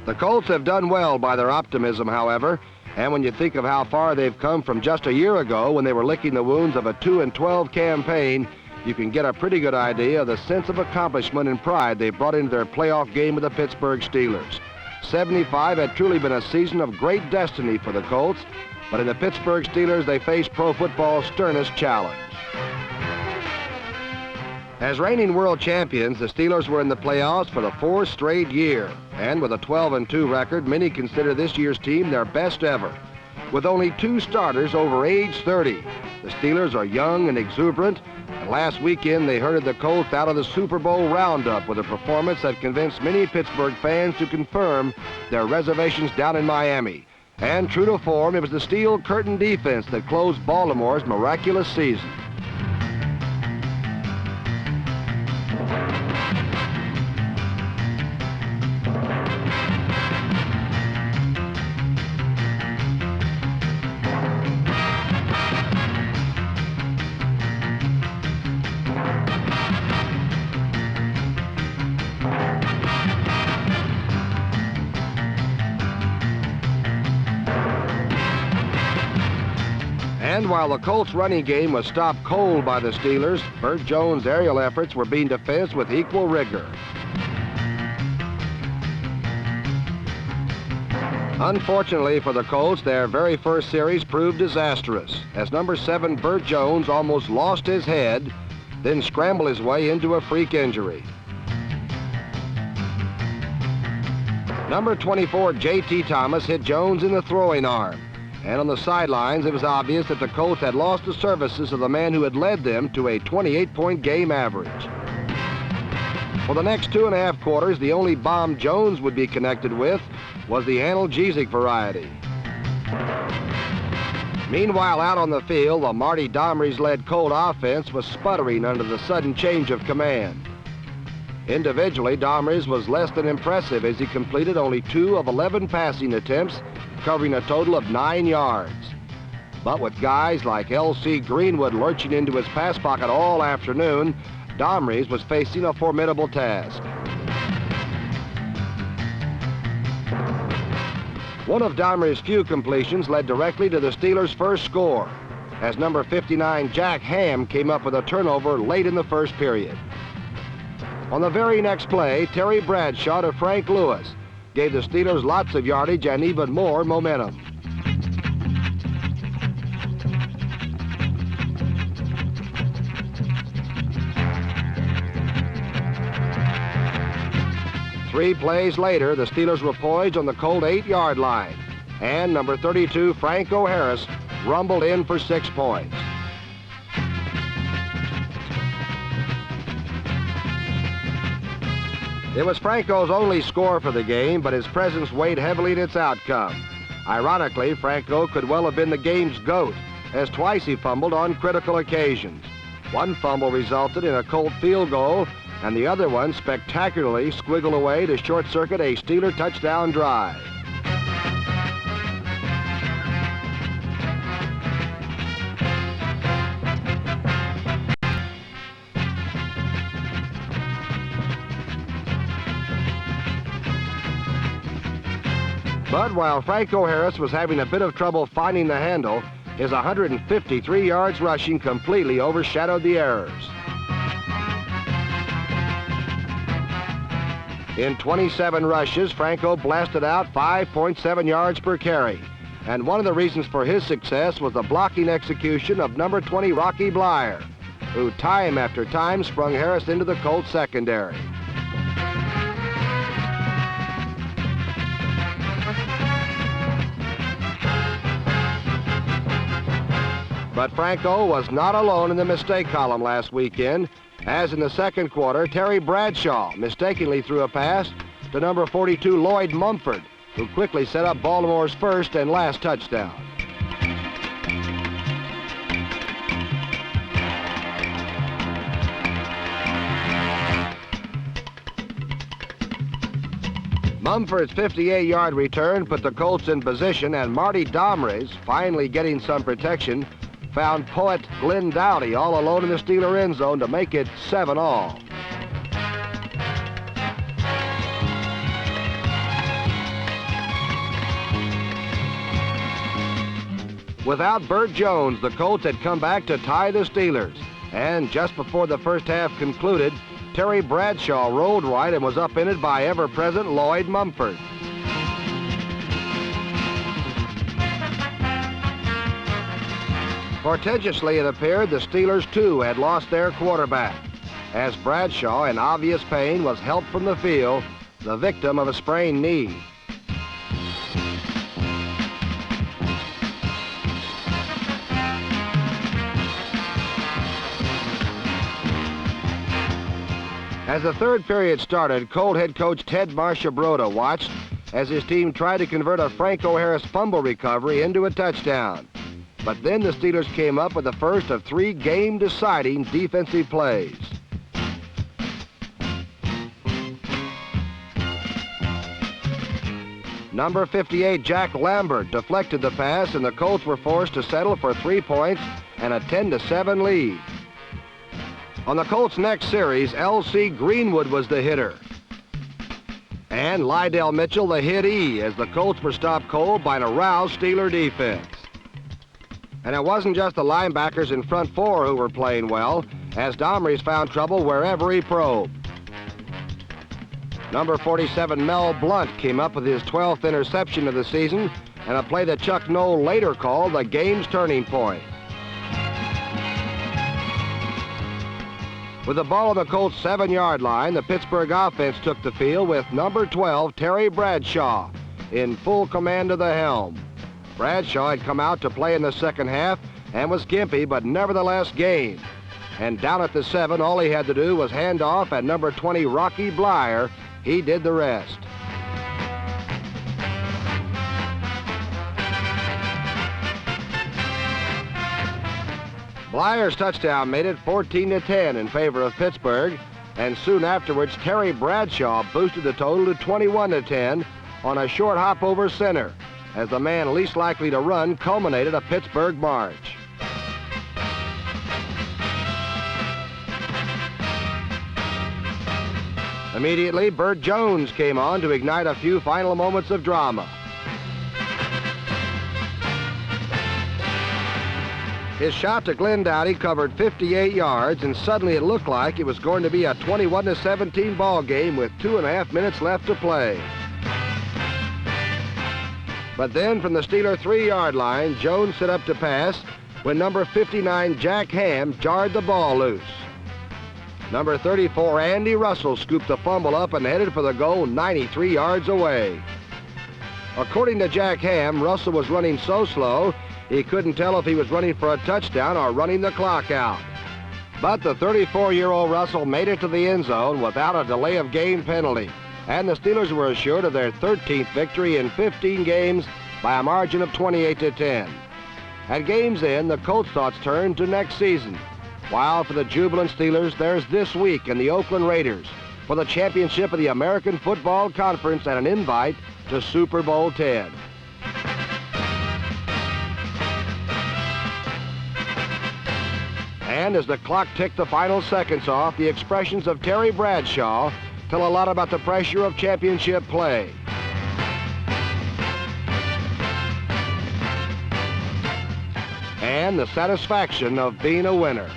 The Colts have done well by their optimism, however, and when you think of how far they've come from just a year ago when they were licking the wounds of a 2-12 campaign, you can get a pretty good idea of the sense of accomplishment and pride they brought into their playoff game with the Pittsburgh Steelers. 75 had truly been a season of great destiny for the Colts, but in the Pittsburgh Steelers, they faced pro football's sternest challenge. As reigning world champions, the Steelers were in the playoffs for the 4th straight year, and with a 12-2 record, many consider this year's team their best ever. With only 2 starters over age 30, the Steelers are young and exuberant, and last weekend they herded the Colts out of the Super Bowl roundup with a performance that convinced many Pittsburgh fans to confirm their reservations down in Miami. And true to form, it was the Steel Curtain defense that closed Baltimore's miraculous season. And while the Colts' running game was stopped cold by the Steelers, Burt Jones' aerial efforts were being defensed with equal rigor. Unfortunately for the Colts, their very first series proved disastrous, as number 7 Burt Jones almost lost his head, then scrambled his way into a freak injury. Number 24 J.T. Thomas hit Jones in the throwing arm. And on the sidelines, it was obvious that the Colts had lost the services of the man who had led them to a 28-point game average. For the next 2.5 quarters, the only bomb Jones would be connected with was the analgesic variety. Meanwhile, out on the field, the Marty Domrys-led Colt offense was sputtering under the sudden change of command. Individually, Domrys was less than impressive as he completed only 2 of 11 passing attempts, covering a total of 9 yards. But with guys like L.C. Greenwood lurching into his pass pocket all afternoon, Domrys was facing a formidable task. One of Domrys' few completions led directly to the Steelers' first score, as number 59 Jack Ham came up with a turnover late in the first period. On the very next play, Terry Bradshaw to Frank Lewis gave the Steelers lots of yardage and even more momentum. Three plays later, the Steelers were poised on the Colt 8-yard line, and number 32 Franco Harris rumbled in for 6 points. It was Franco's only score for the game, but his presence weighed heavily in its outcome. Ironically, Franco could well have been the game's GOAT, as twice he fumbled on critical occasions. One fumble resulted in a Colt field goal, and the other one spectacularly squiggled away to short-circuit a Steeler touchdown drive. But while Franco Harris was having a bit of trouble finding the handle, his 153 yards rushing completely overshadowed the errors. In 27 rushes, Franco blasted out 5.7 yards per carry. And one of the reasons for his success was the blocking execution of number 20 Rocky Blyer, who time after time sprung Harris into the Colts secondary. But Franco was not alone in the mistake column last weekend, as in the second quarter, Terry Bradshaw mistakenly threw a pass to number 42 Lloyd Mumford, who quickly set up Baltimore's first and last touchdown. Mumford's 58-yard return put the Colts in position, and Marty Domrys, finally getting some protection, found poet Glenn Dowdy all alone in the Steeler end zone to make it 7-all. Without Burt Jones, the Colts had come back to tie the Steelers. And just before the first half concluded, Terry Bradshaw rolled right and was upended by ever-present Lloyd Mumford. Portentously, it appeared the Steelers, too, had lost their quarterback, as Bradshaw, in obvious pain, was helped from the field, the victim of a sprained knee. As the third period started, Colt head coach Ted Marchibroda watched as his team tried to convert a Franco Harris fumble recovery into a touchdown. But then the Steelers came up with the first of 3 game-deciding defensive plays. Number 58, Jack Lambert, deflected the pass, and the Colts were forced to settle for 3 points and a 10-7 lead. On the Colts' next series, L.C. Greenwood was the hitter, and Lydell Mitchell the hittee, as the Colts were stopped cold by an aroused Steeler defense. And it wasn't just the linebackers in front 4 who were playing well, as Domrys found trouble wherever he probed. Number 47, Mel Blunt, came up with his 12th interception of the season, and a play that Chuck Noll later called the game's turning point. With the ball on the Colts' 7-yard line, the Pittsburgh offense took the field with number 12, Terry Bradshaw, in full command of the helm. Bradshaw had come out to play in the second half and was gimpy, but nevertheless game. And down at the 7, all he had to do was hand off, and number 20, Rocky Blyer, he did the rest. Blyer's touchdown made it 14-10 in favor of Pittsburgh, and soon afterwards, Terry Bradshaw boosted the total to 21-10 on a short hop over center, as the man least likely to run culminated a Pittsburgh march. Immediately, Burt Jones came on to ignite a few final moments of drama. His shot to Glenn Doughty covered 58 yards, and suddenly it looked like it was going to be a 21-17 ball game with 2.5 minutes left to play. But then from the Steeler 3-yard line, Jones set up to pass when number 59, Jack Ham, jarred the ball loose. Number 34, Andy Russell, scooped the fumble up and headed for the goal 93 yards away. According to Jack Ham, Russell was running so slow he couldn't tell if he was running for a touchdown or running the clock out. But the 34-year-old Russell made it to the end zone without a delay of game penalty, and the Steelers were assured of their 13th victory in 15 games by a margin of 28-10. At game's end, the Colts' thoughts turned to next season, while for the jubilant Steelers, there's this week in the Oakland Raiders for the championship of the American Football Conference and an invite to Super Bowl X. And as the clock ticked the final seconds off, the expressions of Terry Bradshaw tell a lot about the pressure of championship play. And the satisfaction of being a winner.